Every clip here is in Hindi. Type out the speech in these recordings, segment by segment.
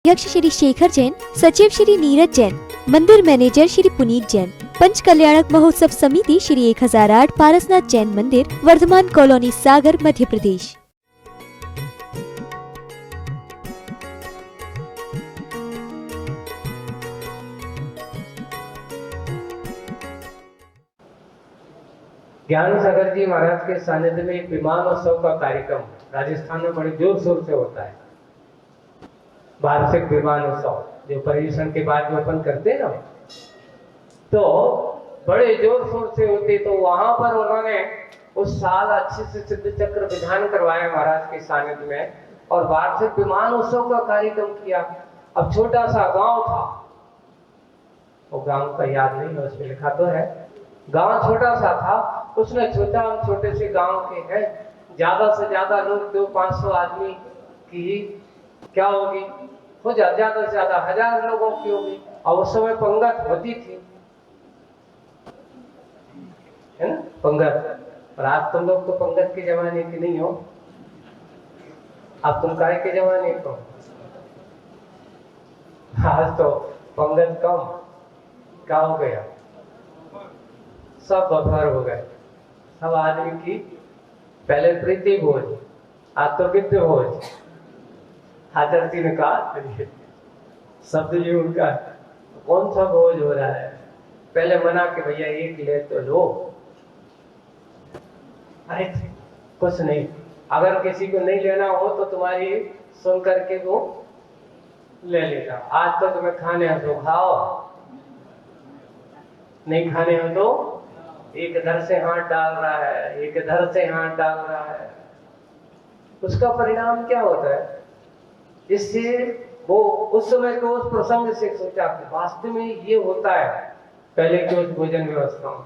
अध्यक्ष श्री शेखर जैन, सचिव श्री नीरज जैन, मंदिर मैनेजर श्री पुनीत जैन, पंच कल्याणक महोत्सव समिति श्री 1008 पारसनाथ जैन मंदिर, वर्धमान कॉलोनी, सागर, मध्य प्रदेश। ज्ञान सागर जी महाराज के सानिध्य में एक विमान उत्सव का कार्यक्रम राजस्थान में बड़े जोर शोर से होता है। वार्षिक विमान उत्सव जो पर्यूषण के बाद में अपन करते हैं ना, तो बड़े जोर शोर से होते। तो वहां पर उन्होंने उस साल अच्छे से सिद्ध चक्र विधान करवाया महाराज के सानिध्य में और वार्षिक विमान उत्सव का कार्यक्रम किया। अब छोटा सा गांव था, वो गांव का याद नहीं है, उसमें लिखा तो है। गांव छोटा सा था, उसने छोटे से गांव के हैं, ज्यादा से ज्यादा लोग 200-500 आदमी की क्या होगी, हो ज्यादा से ज्यादा 1000 लोगों की होगी। और उस समय पंगत होती थी, है ना, पंगत। और आज तुम लोग तो पंगत के जमाने की नहीं हो, अब तुम काय के जमाने को। आज तो पंगत कम, क्या हो गया, सब बफर हो गए। सब आदमी की पहले प्रीति भोज, आज तो वित्त भोज। हाजरती ने कहा शब्द जी उनका, कौन सा भोज हो रहा है। पहले मना के भैया एक ले तो लो, अरे कुछ नहीं, अगर किसी को नहीं लेना हो तो तुम्हारी सुन करके वो ले लेगा। आज तो तुम्हें खाने हो तो खाओ, नहीं खाने हो तो एक इधर से हाथ डाल रहा है, एक इधर से हाथ डाल रहा है। उसका परिणाम क्या होता है, इससे वो उस समय को उस प्रसंग से सोचा कि वास्तव में ये होता है पहले की उस भोजन व्यवस्था में।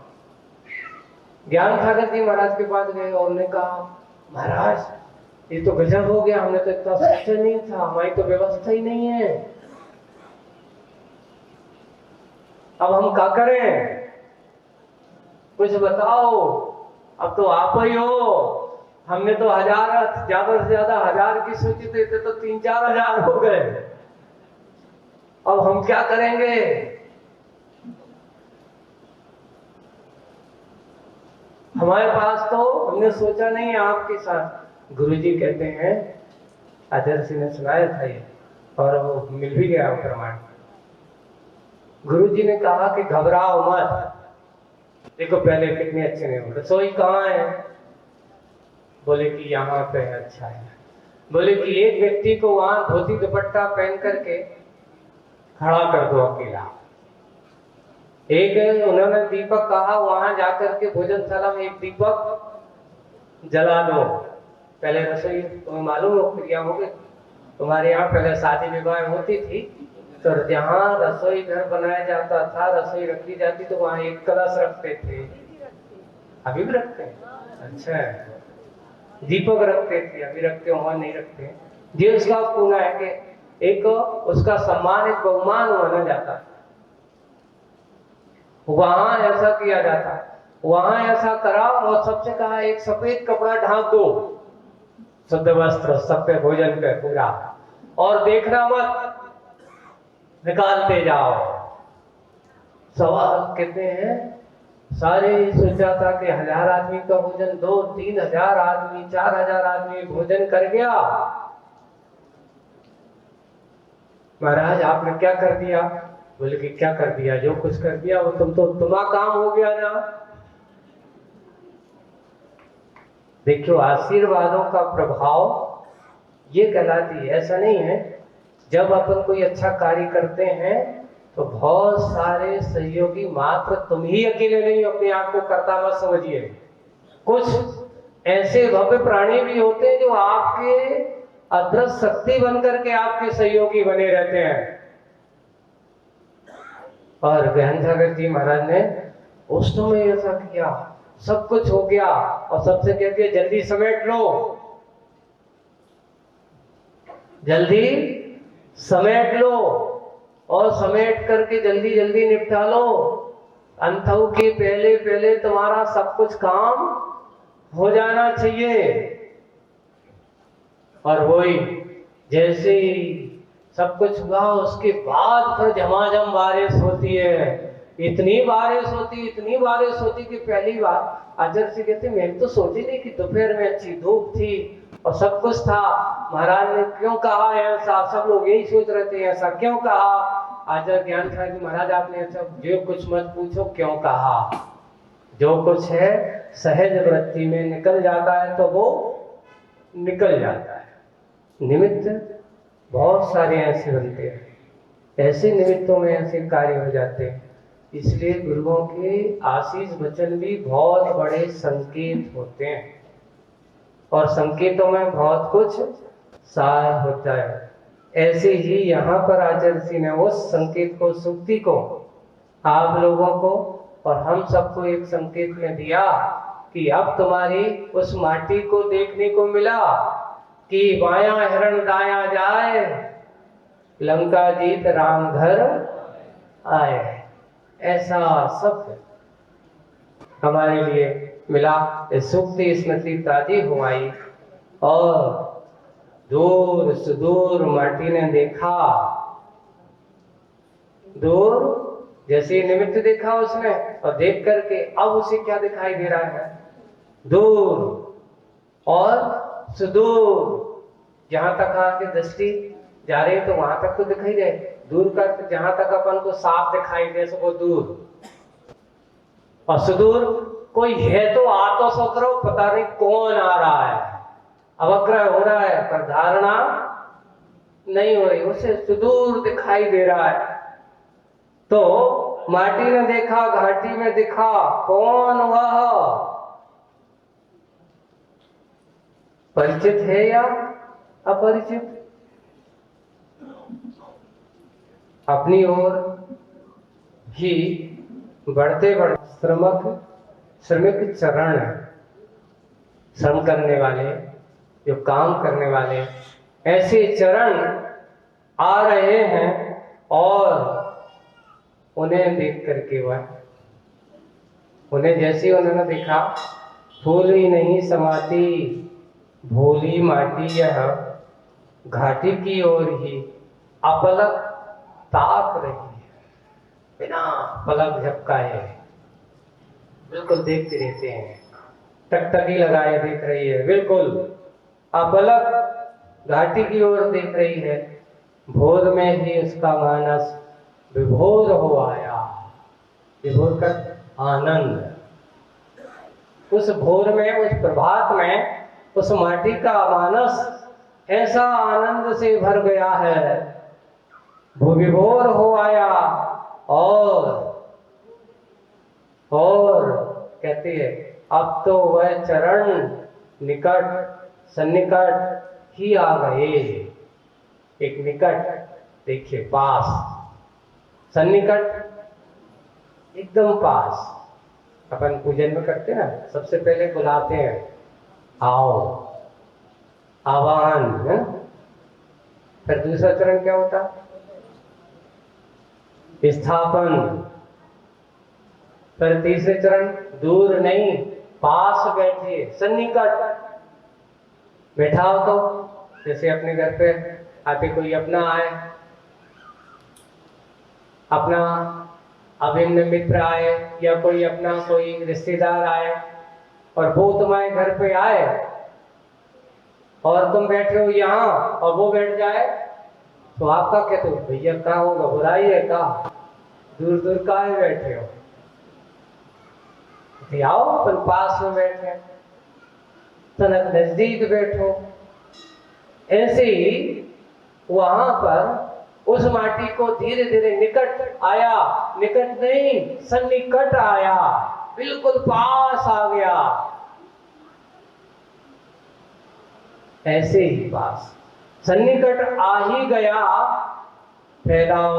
ज्ञान सागर जी महाराज के पास गए और उन्होंने कहा, महाराज ये तो गजब हो गया, हमने तो इतना सोचा नहीं था, हमारी तो व्यवस्था ही नहीं है, अब हम क्या करें, कुछ बताओ। अब तो आप ही हो, हमने तो 1000, ज्यादा से ज्यादा 1000 की सोची थे, तो 3-4 हजार हो गए, अब हम क्या करेंगे। हमारे पास तो हमने सोचा नहीं है आपके साथ। गुरुजी कहते हैं, आचार्य सिंह ने सुनाया था ये और वो मिल भी गया प्रमाण। गुरुजी ने कहा कि घबराओ मत, देखो पहले कितने अच्छे नहीं, रसोई कहाँ है, बोले कि यहाँ पे है। अच्छा है, बोले कि एक व्यक्ति को वहां धोती दुपट्टा पहन करके खड़ा कर दो अकेला। एक उन्होंने दीपक कहा, वहां जाकर के भोजनशाला में एक दीपक जला दो। पहले रसोई तुम्हें मालूम हो क्रिया हो गई, तुम्हारे यहाँ पहले शादी विवाह होती थी तो जहाँ रसोई घर बनाया जाता था, रसोई रखी जाती तो वहां एक कलश रखते थे, अभी भी रखते हैं। अच्छा, दीपक रखते थे, अभी रखते हो, वहां नहीं रखते। ये उसका पूरा है कि एक उसका सम्मान, एक बहुमान माना जाता, वहां ऐसा किया जाता, वहां ऐसा करा। और सबसे कहा एक सफेद कपड़ा ढांक दो, शुद्ध वस्त्र सब पे, भोजन पे पूरा, और देखना मत, निकालते जाओ। सवाल कहते हैं सारे सोचा था कि 1000 आदमी का भोजन, 2-3 हजार आदमी, 4000 आदमी भोजन कर गया। महाराज आपने क्या कर दिया, बोले कि क्या कर दिया, जो कुछ कर दिया वो तुम्हारा काम हो गया ना। देखियो आशीर्वादों का प्रभाव ये कहलाती है। ऐसा नहीं है, जब अपन कोई अच्छा कार्य करते हैं तो बहुत सारे सहयोगी, मात्र तुम ही अकेले नहीं अपने आप को करता मत समझिए। कुछ ऐसे भव्य प्राणी भी होते हैं जो आपके अदृश्य शक्ति बनकर के आपके सहयोगी बने रहते हैं। और ज्ञान सागर जी महाराज ने उस समय ऐसा किया, सब कुछ हो गया और सबसे कह दिया जल्दी समेट लो, जल्दी समेट लो, और समेट करके जल्दी जल्दी निपटा लो। अंतों के पहले पहले तुम्हारा सब कुछ काम हो जाना चाहिए। और वही जैसे सब कुछ हुआ, उसके बाद फिर झमाझम बारिश होती है। इतनी बारिश होती कि पहली बार अजर से कहते मैं तो सोची नहीं कि दोपहर में अच्छी धूप थी और सब कुछ था, महाराज ने क्यों कहा ऐसा, सब लोग यही सोच रहे थे ऐसा क्यों कहा। आचार्य ज्ञान सागर जी महाराज आपने अच्छा जो कुछ मत पूछो क्यों कहा, जो कुछ है सहज वृत्ति में निकल जाता है तो वो निकल जाता है। निमित्त बहुत सारे ऐसे बनते हैं, ऐसे निमित्तों में ऐसे कार्य हो जाते हैं। इसलिए गुरुओं के आशीष वचन भी बहुत बड़े संकेत होते हैं और संकेतों में बहुत कुछ सार होता है। ऐसे ही यहाँ पर आचार्य जी ने उस संकेत को, सुक्ति को आप लोगों को और हम सबको एक संकेत में दिया कि अब तुम्हारी उस माटी को देखने को मिला कि बायां हिरण दाया जाए, लंका जीत राम घर आए। ऐसा सब हमारे लिए मिला। सुक्ति स्मृति ताजी हो आई और दूर सुदूर माटी ने देखा, दूर जैसे निमित्त देखा उसने और देख करके अब उसे क्या दिखाई दे रहा है, दूर और सुदूर। जहां तक आके दृष्टि जा रही है तो वहां तक तो दिखाई दे, दूर कर जहां तक अपन को साफ दिखाई दे सको दूर, और सुदूर कोई है तो आ तो सोच रहा हो, पता नहीं कौन आ रहा है, अवग्रह हो रहा है पर धारणा नहीं हो रही, उसे सुदूर दिखाई दे रहा है। तो माटी ने देखा, घाटी में दिखा, कौन वह, परिचित है या अपरिचित। अपनी ओर ही बढ़ते बढ़ते श्रमिक चरण, श्रम करने वाले, जो काम करने वाले, ऐसे चरण आ रहे हैं और उन्हें देख करके वह, उन्हें जैसे उन्होंने देखा, फूल ही नहीं समाती भोली माटी यह, घाटी की ओर ही अपलक ताक रही है, बिना पलक झपकाए बिल्कुल देखते रहते हैं, टकटकी लगाए देख रही है, बिल्कुल अपलक घाटी की ओर देख रही है। भोर में ही उसका मानस विभोर हो आया, विभोर का आनंद, उस भोर में, उस प्रभात में उस माटी का मानस ऐसा आनंद से भर गया है, वो विभोर हो आया। और कहती है अब तो वह चरण निकट सन्निकट ही आ गए। एक निकट देखिए, पास, सन्निकट एकदम पास। अपन पूजन में करते हैं ना, सबसे पहले बुलाते हैं, आओ, आह्वान है। फिर दूसरा चरण क्या होता, स्थापन। फिर तीसरे चरण, दूर नहीं पास बैठिए, सन्निकट बैठाओ। तो जैसे अपने घर पे आके कोई अपना आए, अपना अभिन्न मित्र आए या कोई अपना कोई रिश्तेदार आए और वो तुम्हारे घर पे आए और तुम बैठे हो यहाँ और वो बैठ जाए तो आपका क्या, तो भैया क्या होगा, बुराई है क्या, दूर दूर काहे बैठे हो, आओ अपन पास में बैठे, तनक नजदीक बैठो। ऐसे ही वहां पर उस माटी को धीरे धीरे निकट आया, निकट नहीं सन्निकट आया, बिल्कुल पास आ गया। ऐसे ही पास सन्निकट आ ही गया, फैलाव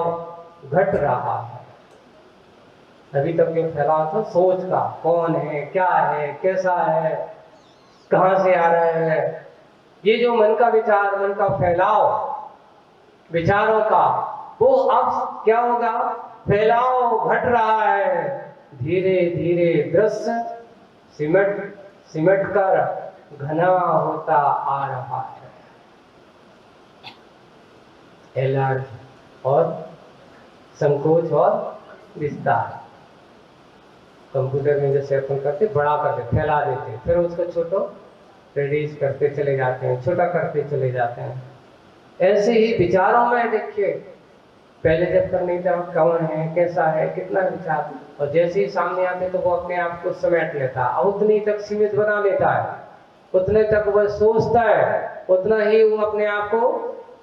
घट रहा है। अभी तक जो फैलाव था सोच का, कौन है, क्या है, कैसा है, कहां से आ रहा है, ये जो मन का विचार, मन का फैलाव विचारों का, वो अब क्या होगा, फैलाव घट रहा है। धीरे धीरे दृश्य सिमट कर घना होता आ रहा है। एलार्ज और संकोच और विस्तार। कंप्यूटर में जैसे अपन करते बड़ा करते फैला देते, फिर उसको छोटो रिड्यूस करते चले जाते हैं, छोटा करते चले जाते हैं। ऐसे ही विचारों में देखिए, पहले जब तक नहीं था कौन है, कैसा है, कितना विचार, और जैसे ही सामने आते तो वो अपने आप को समेट लेता है, उतनी तक सीमित बना लेता है, उतने तक वह सोचता है, उतना ही वो अपने आप को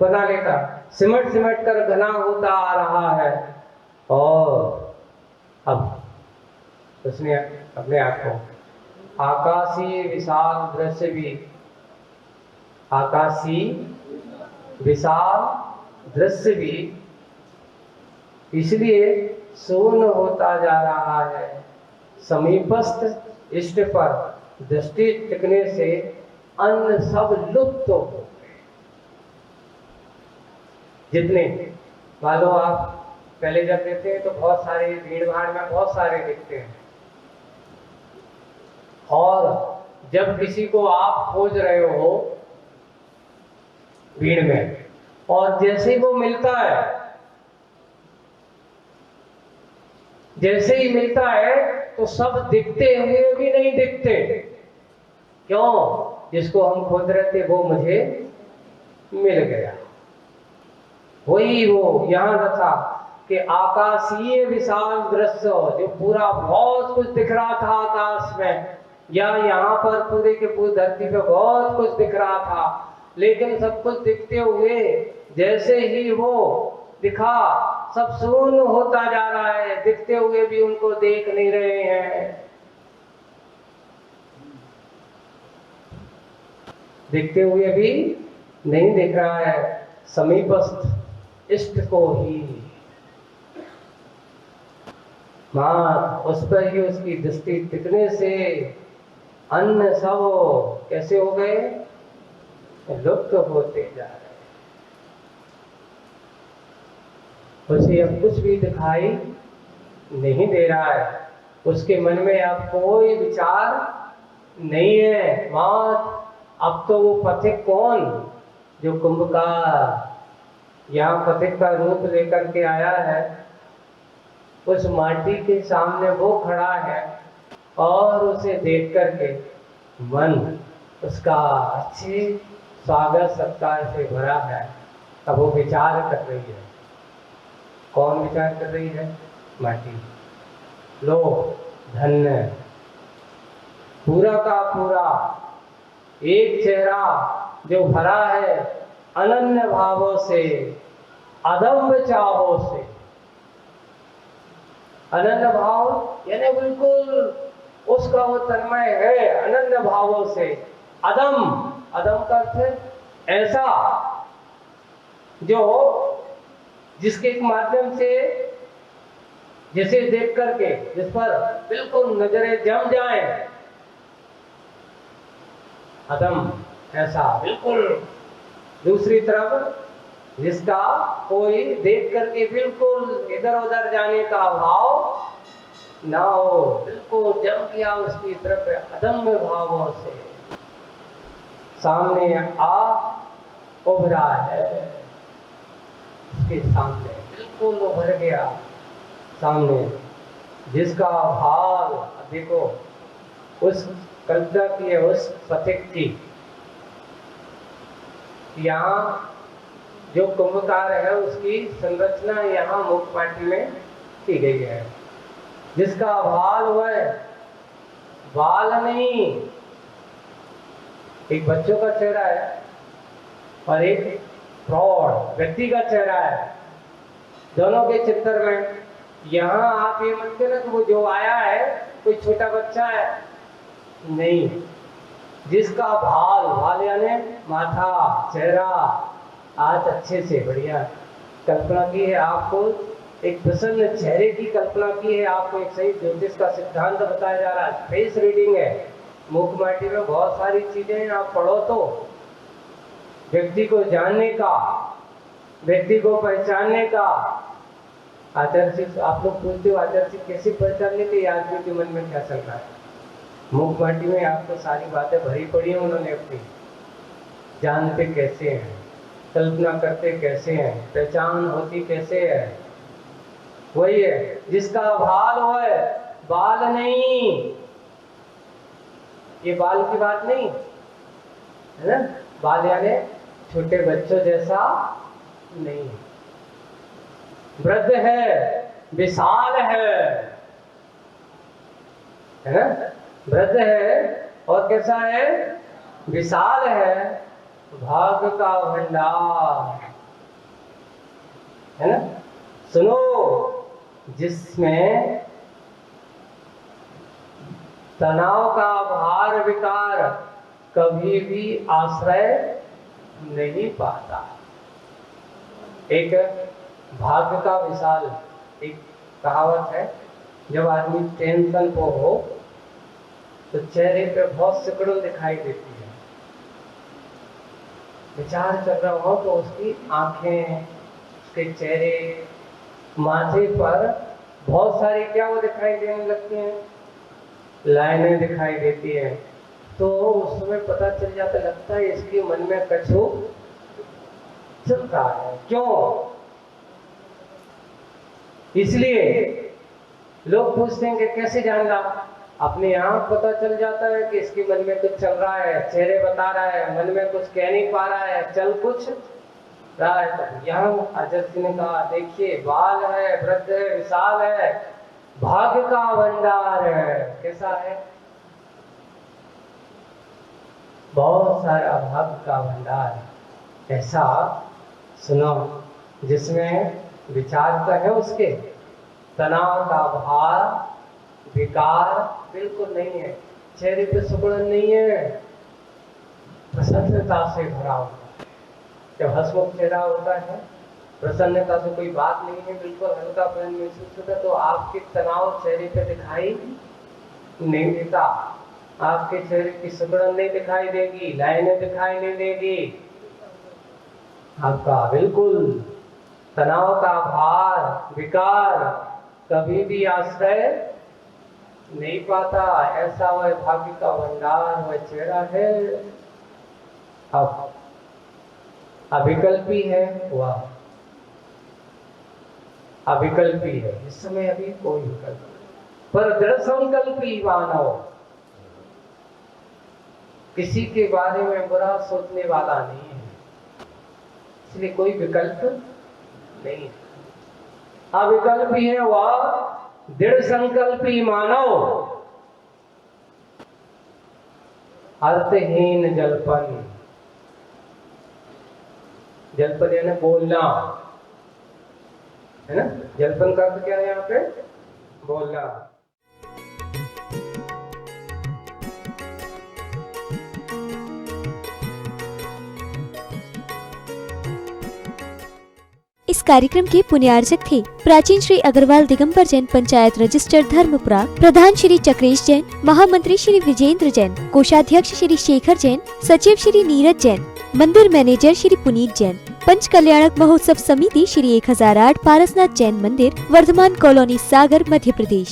बना लेता, सिमट सिमट कर घना होता आ रहा है। और अब उसने अपने आप को आकाशीय विशाल दृश्य भी, आकाशीय विशाल दृश्य भी इसलिए शून्य होता जा रहा है, समीपस्थ इष्ट पर दृष्टि टिकने से अन्य सब लुप्त हो गए। जितने मान लो आप पहले जब देखते हैं तो बहुत सारे भीड़ भाड़ में बहुत सारे दिखते हैं, और जब किसी को आप खोज रहे हो भीड़ में, और जैसे ही वो मिलता है, जैसे ही मिलता है तो सब दिखते हुए भी नहीं दिखते। क्यों? जिसको हम खोज रहे थे वो मुझे मिल गया। वही वो यहाँ रखा कि आकाशीय विशाल दृश्य, जो पूरा बहुत कुछ दिख रहा था आकाश में, या यहाँ पर पूरे के पूरी धरती पे बहुत कुछ दिख रहा था, लेकिन सब कुछ दिखते हुए जैसे ही वो दिखा सब शून्य होता जा रहा है, दिखते हुए भी उनको देख नहीं रहे हैं, दिखते हुए भी नहीं दिख रहा है, समीपस्थ इष्ट को ही मात उस पर ही उसकी दृष्टि टिकने से अन्य सब कैसे हो गए, लुप्त होते जा रहे। उसे अब कुछ भी दिखाई नहीं दे रहा है, उसके मन में अब कोई विचार नहीं है। मात अब तो वो पथिक कौन, जो कुंभ का यहाँ पथिक का रूप लेकर के आया है, उस माटी के सामने वो खड़ा है, और उसे देख करके मन उसका अच्छे स्वागत सत्कार से भरा है। तब वो विचार कर रही है। कौन विचार कर रही है? माटी। लो धन्य, पूरा का पूरा एक चेहरा जो भरा है अनन्य भावों से, अदम्य चाहों से। अनन्य भाव यानी बिल्कुल उसका वो तन्मय है अनन्य भावों से। अदम, अदम का अर्थ है ऐसा जो जिसके माध्यम से, जिसे देख करके जिस पर बिल्कुल नजरें जम जाएं, अदम ऐसा बिल्कुल। दूसरी तरफ जिसका कोई देख करके बिल्कुल इधर उधर जाने का भाव ना हो, बिल्कुल जम गया उसकी तरफ अदम्य भावों से सामने आ उभरा है, उसके सामने बिल्कुल उभर गया सामने, जिसका भाव देखो उस कल्पना की है, उस पथिक की। यहाँ जो कुंभकार है उसकी संरचना यहाँ मुखपाटी में की गई है, जिसका भाल वह बाल नहीं, एक बच्चों का चेहरा है और एक प्रौढ़ व्यक्ति का चेहरा है, दोनों के चित्र में। यहाँ आप ये मत कहना कि वो जो आया है कोई छोटा बच्चा है, नहीं, जिसका भाल, भाल यानी माथा, चेहरा आज अच्छे से बढ़िया कल्पना की है, आपको एक प्रसन्न चेहरे की कल्पना की है, आपको एक सही ज्योतिष का सिद्धांत बताया जा रहा है। फेस रीडिंग है, मुखमाटी में बहुत सारी चीजें हैं, आप पढ़ो तो व्यक्ति को जानने का, व्यक्ति को पहचानने का। आचार्य जी आप लोग पूछते हो आचार्य जी कैसे पहचान लेते आदमी के मन में क्या चल रहा है? मुखमाटी में आपको सारी बातें भरी पड़ी हैं, उन्होंने अपनी जानते कैसे हैं। कल्पना करते कैसे हैं, पहचान होती कैसे है? वही है जिसका बाल होए बाल नहीं। ये बाल की बात नहीं है ना, बाल यानी छोटे बच्चों जैसा नहीं, वृद्ध है, विशाल है ना, वृद्ध है और कैसा है, विशाल है, भाग्य का भंडार है ना। सुनो, जिसमें तनाव का भार विकार कभी भी आश्रय नहीं पाता। एक भाग्य का विशाल, एक कहावत है, जब आदमी टेंशन को हो तो चेहरे पे बहुत सिकुड़न दिखाई देती है। विचार चल रहा हो तो उसकी आंखें, उसके चेहरे, माथे पर बहुत सारी क्या वो दिखाई देने लगती हैं, लाइनें दिखाई देती हैं। तो उस समय पता चल जाता, लगता है इसके मन में कछु चल रहा है। क्यों? इसलिए लोग पूछते हैं कि कैसे जानना, अपने आप पता चल जाता है कि इसके मन में कुछ चल रहा है, चेहरे बता रहा है, मन में कुछ कह नहीं पा रहा है, चल कुछ रहा है। तो यहाँ अजय सिंह ने कहा, देखिए बाल है, वृद्ध है, विशाल है, भाग्य का भंडार है। कैसा है? बहुत सारा भाग्य का भंडार है। ऐसा सुनो जिसमें विचार तो है, उसके तनाव का भार विकार बिल्कुल नहीं है, चेहरे पे सुगड़न नहीं है, प्रसन्नता से भरा हुआ। जब हंसमुख चेहरा होता है, प्रसन्नता से कोई बात नहीं है, बिल्कुल हल्कापन महसूस होता है, तो आपके तनाव चेहरे पे दिखाई नहीं देता, आपके चेहरे की सुगड़न नहीं दिखाई देगी, लाइनें दिखाई नहीं देगी। आपका बिल्कुल तनाव का भार विकार कभी भी आश्रय नहीं पाता। ऐसा वह भाग्य का भंडार वह चेहरा है। अब अविकल्पी है वह, अविकल्पी है, इस समय अभी कोई विकल्प नहीं। पर दृढ़ संकल्पी मानव, किसी के बारे में बुरा सोचने वाला नहीं है, इसलिए कोई विकल्प नहीं है। अविकल्पी है वह दृढ़ संकल्पी मानव, अर्थहीन जल्पन, जल्पन यानी बोलना है ना, जल्पन का अर्थ क्या है यहाँ पे? बोलना। इस कार्यक्रम के पुण्यार्चक थे प्राचीन श्री अग्रवाल दिगंबर जैन पंचायत रजिस्टर धर्मपुरा, प्रधान श्री चक्रेश जैन, महामंत्री श्री विजेंद्र जैन, कोषाध्यक्ष श्री शेखर जैन, सचिव श्री नीरज जैन, मंदिर मैनेजर श्री पुनीत जैन, पंच कल्याणक महोत्सव समिति श्री 1008 पारसनाथ जैन मंदिर, वर्धमान कॉलोनी, सागर, मध्य प्रदेश।